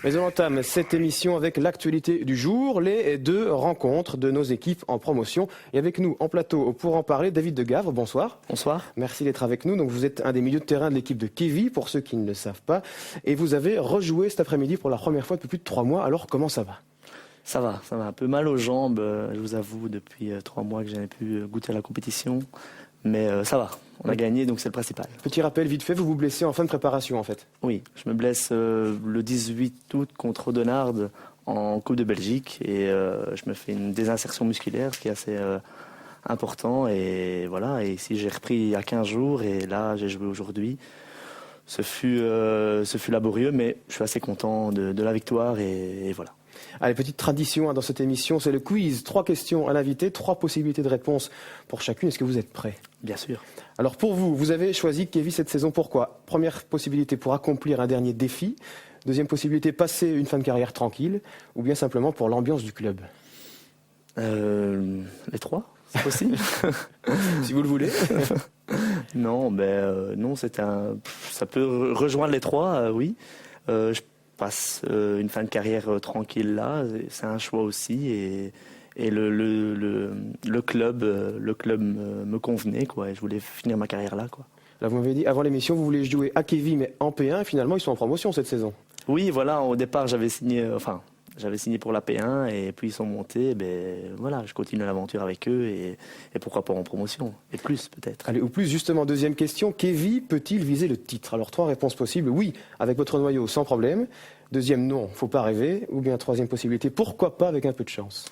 Mais on entame cette émission avec l'actualité du jour, les deux rencontres de nos équipes en promotion. Et avec nous en plateau pour en parler, David De Gavre, bonsoir. Bonsoir. Merci d'être avec nous. Donc vous êtes un des milieux de terrain de l'équipe de Kévy, pour ceux qui ne le savent pas. Et vous avez rejoué cet après-midi pour la première fois depuis plus de 3 mois. Alors comment ça va ? Ça va un peu mal aux jambes, je vous avoue, depuis 3 mois que je n'avais pu goûter à la compétition. Mais ça va, on a gagné, donc c'est le principal. Petit rappel vite fait, vous vous blessez en fin de préparation en fait. Oui, je me blesse le 18 août contre Audenarde en Coupe de Belgique et je me fais une désinsertion musculaire, ce qui est assez important. Et voilà, et ici j'ai repris il y a 15 jours et là j'ai joué aujourd'hui. Ce fut laborieux, mais je suis assez content de la victoire et voilà. Allez, petite tradition dans cette émission, c'est le quiz. 3 questions à l'invité, 3 possibilités de réponse pour chacune. Est-ce que vous êtes prêts ? Bien sûr. Alors pour vous, vous avez choisi Kévy cette saison, pourquoi ? Première possibilité, pour accomplir un dernier défi. Deuxième possibilité, passer une fin de carrière tranquille. Ou bien simplement pour l'ambiance du club ? Les 3, c'est possible. Si vous le voulez. Non, non, ça peut rejoindre les 3, oui. Je passe une fin de carrière tranquille là, c'est un choix aussi et le club me convenait quoi. Et je voulais finir ma carrière là quoi. Là vous m'avez dit avant l'émission vous voulez jouer à Kévy mais en P1 et finalement ils sont en promotion cette saison. Oui voilà, au départ j'avais signé pour la P1 et puis ils sont montés, voilà, je continue l'aventure avec eux et pourquoi pas en promotion, et plus peut-être. Allez, ou plus justement, deuxième question, Kévy peut-il viser le titre ? Alors 3 réponses possibles, oui, avec votre noyau sans problème. Deuxième, non, faut pas rêver. Ou bien troisième possibilité, pourquoi pas avec un peu de chance ?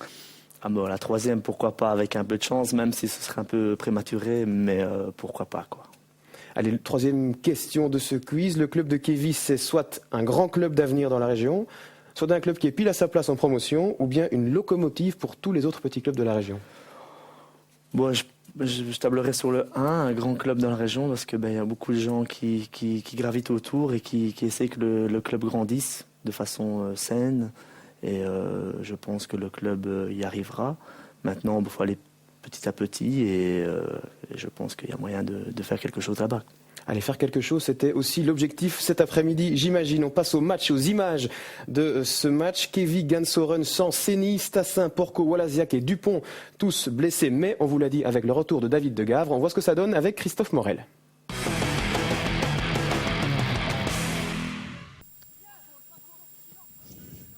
Ah bon, la troisième, pourquoi pas avec un peu de chance, même si ce serait un peu prématuré, mais pourquoi pas quoi. Allez, troisième question de ce quiz, le club de Kévy c'est soit un grand club d'avenir dans la région, soit un club qui est pile à sa place en promotion, ou bien une locomotive pour tous les autres petits clubs de la région. Bon, je tablerai sur le 1, un grand club dans la région, parce que y a beaucoup de gens qui gravitent autour et qui essaient que le club grandisse de façon saine. Et je pense que le club y arrivera. Maintenant, il faut aller petit à petit et je pense qu'il y a moyen de faire quelque chose là-bas. Allez, faire quelque chose, c'était aussi l'objectif cet après-midi, j'imagine. On passe au match, aux images de ce match. Kévy, Gansoren, sans Sény, Stassin, Porco, Walaziak et Dupont, tous blessés. Mais on vous l'a dit, avec le retour de David De Gavre, on voit ce que ça donne avec Christophe Morel.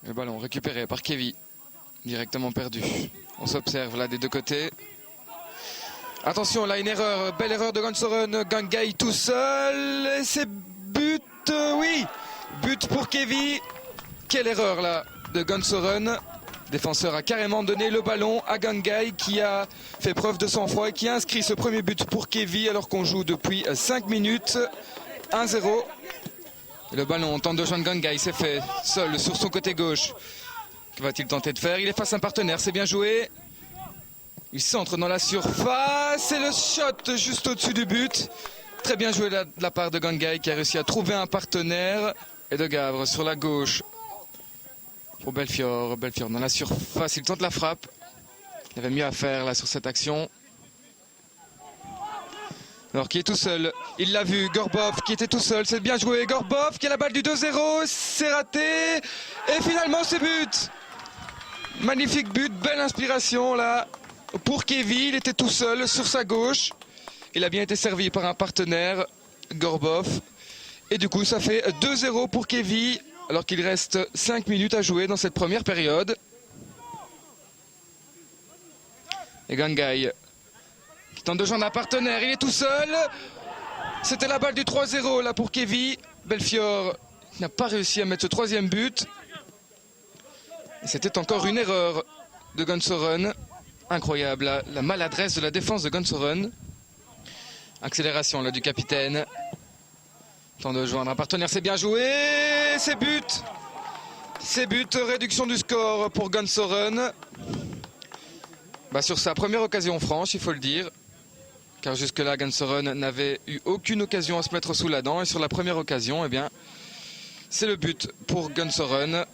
Le ballon récupéré par Kévy, directement perdu. On s'observe là des deux côtés. Attention, là une erreur, belle erreur de Gansoren, Gangai tout seul, et c'est but, oui, but pour Kévy. Quelle erreur là de Gansoren. Défenseur a carrément donné le ballon à Gangai qui a fait preuve de sang-froid et qui a inscrit ce premier but pour Kévy alors qu'on joue depuis 5 minutes, 1-0. Le ballon, on tente de joindre Gangai, c'est fait, seul sur son côté gauche. Que va-t-il tenter de faire ? Il est face à un partenaire, c'est bien joué. Il centre dans la surface et le shot juste au-dessus du but. Très bien joué de la part de Gangai qui a réussi à trouver un partenaire. Et De Gavre sur la gauche pour Belfior. Belfior dans la surface, il tente la frappe. Il avait mieux à faire là sur cette action. Alors qui est tout seul, il l'a vu, Gorbov qui était tout seul, c'est bien joué. Gorbov qui a la balle du 2-0, c'est raté. Et finalement c'est but. Magnifique but, belle inspiration là. Pour Kévy, il était tout seul sur sa gauche. Il a bien été servi par un partenaire, Gorbov. Et du coup, ça fait 2-0 pour Kévy, alors qu'il reste 5 minutes à jouer dans cette première période. Et Gangai, qui tente de joindre un partenaire, il est tout seul. C'était la balle du 3-0 là pour Kévy. Belfior n'a pas réussi à mettre ce troisième but. Et c'était encore une erreur de Gansoren. Incroyable, la maladresse de la défense de Gansoren. Accélération là du capitaine. Temps de joindre un partenaire, c'est bien joué. C'est but. C'est but, réduction du score pour Gansoren. Sur sa première occasion franche, il faut le dire. Car jusque-là, Gansoren n'avait eu aucune occasion à se mettre sous la dent. Et sur la première occasion, c'est le but pour Gansoren.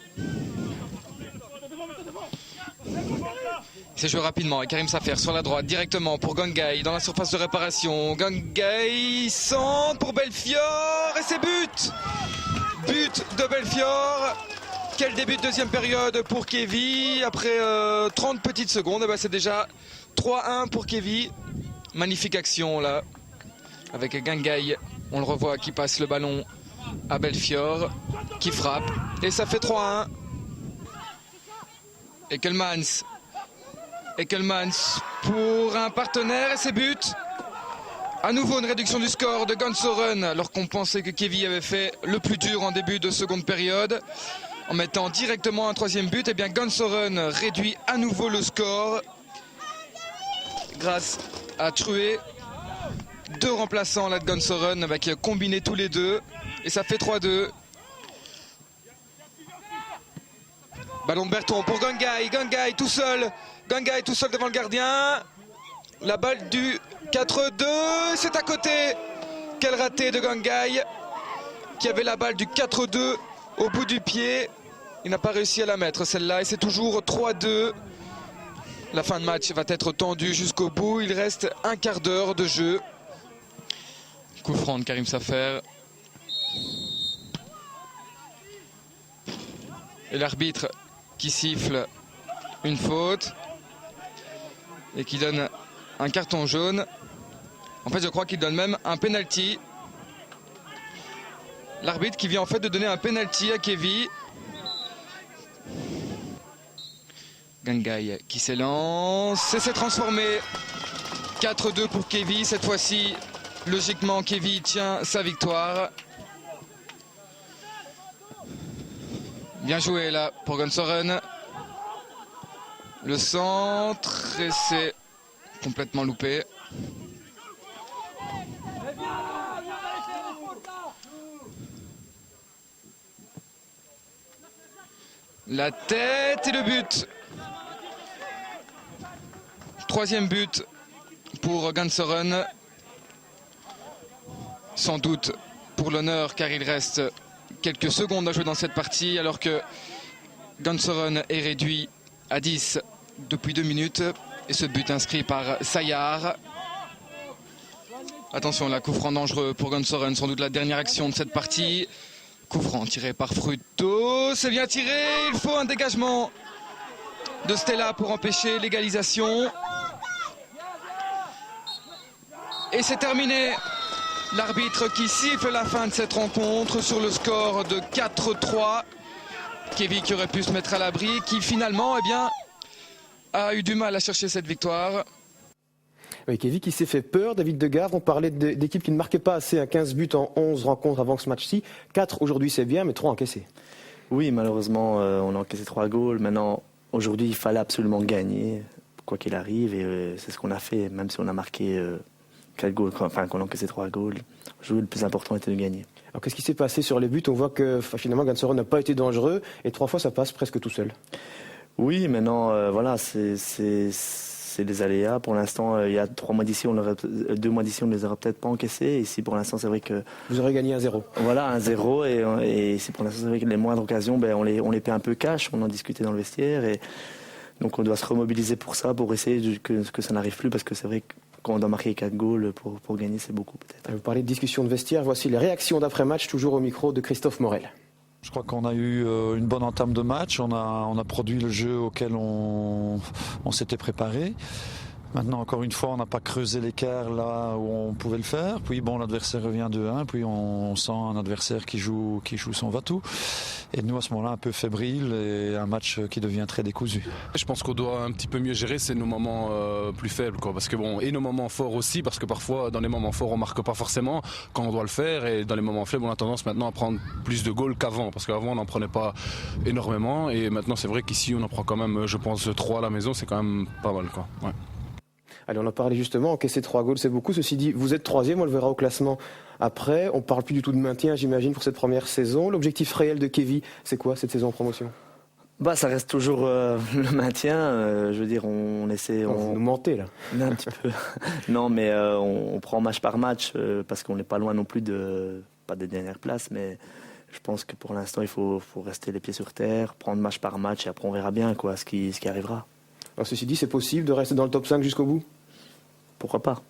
C'est joué rapidement et Karim Safer sur la droite directement pour Gangai dans la surface de réparation. Gangai centre pour Belfior et c'est but. But de Belfior. Quel début de deuxième période pour Kevy. Après 30 petites secondes, eh ben c'est déjà 3-1 pour Kevy. Magnifique action là, avec Gangai. On le revoit qui passe le ballon à Belfiore, qui frappe. Et ça fait 3-1. Ekelmans pour un partenaire et ses buts. À nouveau une réduction du score de Gansoren, alors qu'on pensait que Kevy avait fait le plus dur en début de seconde période. En mettant directement un troisième but, et bien Gansoren réduit à nouveau le score grâce à Trué. Deux remplaçants là de Gansoren qui a combiné tous les deux. Et ça fait 3-2. Ballon de Berton pour Gangai. Gangai tout seul devant le gardien. La balle du 4-2, c'est à côté. Quel raté de Gangai qui avait la balle du 4-2 au bout du pied. Il n'a pas réussi à la mettre celle-là et c'est toujours 3-2. La fin de match va être tendue jusqu'au bout. Il reste un quart d'heure de jeu. Coup franc de Karim Safer. Et l'arbitre qui siffle une faute et qui donne un carton jaune. En fait, je crois qu'il donne même un penalty. L'arbitre qui vient en fait de donner un penalty à Kevy. Gangai qui s'élance et s'est transformé. 4-2 pour Kevy. Cette fois-ci, logiquement, Kevy tient sa victoire. Bien joué là pour Gansoren. Le centre et c'est complètement loupé. La tête et le but. Troisième but pour Gansoren. Sans doute pour l'honneur car il reste quelques secondes à jouer dans cette partie alors que Gansoren est réduit à 10 depuis 2 minutes. Et ce but inscrit par Sayar. Attention, la coup franc dangereux pour Gansoren, sans doute la dernière action de cette partie. Coup franc tiré par Fruto, c'est bien tiré, il faut un dégagement de Stella pour empêcher l'égalisation. Et c'est terminé. L'arbitre qui siffle la fin de cette rencontre sur le score de 4-3. Kevy qui aurait pu se mettre à l'abri, qui finalement a eu du mal à chercher cette victoire. Oui, Kevy qui s'est fait peur. David Degarve, on parlait d'équipes qui ne marquaient pas assez, 15 buts en 11 rencontres avant ce match-ci. 4 aujourd'hui c'est bien, mais 3 encaissés. Oui, malheureusement, on a encaissé 3 goals. Maintenant, aujourd'hui, il fallait absolument gagner, quoi qu'il arrive. Et c'est ce qu'on a fait, même si on a marqué 4 goals, enfin qu'on a encaissé 3 goals. Aujourd'hui, le plus important était de gagner. Alors qu'est-ce qui s'est passé sur les buts? On voit que finalement Gansoren n'a pas été dangereux et 3 fois ça passe presque tout seul. Oui, maintenant, voilà, c'est des aléas. Pour l'instant, il y a 2 mois d'ici, on ne les aurait peut-être pas encaissés. Ici, pour l'instant, c'est vrai que... Vous aurez gagné 1-0. Voilà, 1-0. Et ici, pour l'instant, c'est vrai que les moindres occasions, on les paie un peu cash. On en discutait dans le vestiaire. Et donc, on doit se remobiliser pour ça, pour essayer que ça n'arrive plus. Parce que c'est vrai que quand on doit marquer 4 goals pour gagner, c'est beaucoup peut-être. Vous parlez de discussion de vestiaire. Voici les réactions d'après-match, toujours au micro de Christophe Morel. Je crois qu'on a eu une bonne entame de match, on a produit le jeu auquel on s'était préparé. Maintenant, encore une fois, on n'a pas creusé l'écart là où on pouvait le faire. Puis bon, l'adversaire revient 2-1, puis on sent un adversaire qui joue son va-tout. Et nous, à ce moment-là, un peu fébrile et un match qui devient très décousu. Je pense qu'on doit un petit peu mieux gérer, c'est nos moments plus faibles, quoi. Parce que bon, et nos moments forts aussi, parce que parfois, dans les moments forts, on marque pas forcément quand on doit le faire. Et dans les moments faibles, on a tendance maintenant à prendre plus de goals qu'avant. Parce qu'avant, on n'en prenait pas énormément. Et maintenant, c'est vrai qu'ici, on en prend quand même, je pense, 3 à la maison. C'est quand même pas mal, quoi. Ouais. Allez, on en parlait justement, encaisser 3 goals, c'est beaucoup. Ceci dit, vous êtes 3e, on le verra au classement après. On parle plus du tout de maintien, j'imagine, pour cette première saison. L'objectif réel de Kevy, c'est quoi cette saison en promotion? Ça reste toujours le maintien. Je veux dire, on essaie... Vous nous mentez, là. Un petit peu. Non, mais on prend match par match parce qu'on n'est pas loin non plus pas des dernières places, mais je pense que pour l'instant, il faut rester les pieds sur terre, prendre match par match et après on verra bien ce qui arrivera. Alors, ceci dit, c'est possible de rester dans le top 5 jusqu'au bout? Pourquoi pas?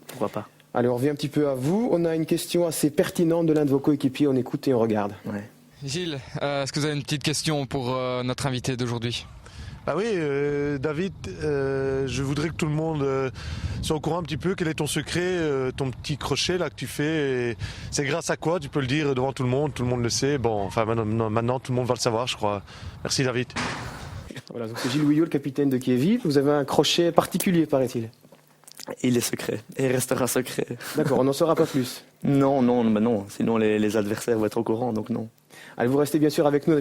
Pourquoi pas? Allez, on revient un petit peu à vous. On a une question assez pertinente de l'un de vos coéquipiers. On écoute et on regarde. Ouais. Gilles, est-ce que vous avez une petite question pour notre invité d'aujourd'hui? Bah oui, David, je voudrais que tout le monde soit au courant un petit peu. Quel est ton secret, ton petit crochet là que tu fais? Et c'est grâce à quoi? Tu peux le dire devant tout le monde le sait. Bon, enfin maintenant tout le monde va le savoir, je crois. Merci David. Voilà, donc c'est Gilles Houillot, le capitaine de Kévy. Vous avez un crochet particulier, paraît-il. Il est secret et il restera secret. D'accord, on n'en saura pas plus. Non, sinon les adversaires vont être au courant, donc non. Allez, vous restez bien sûr avec nous.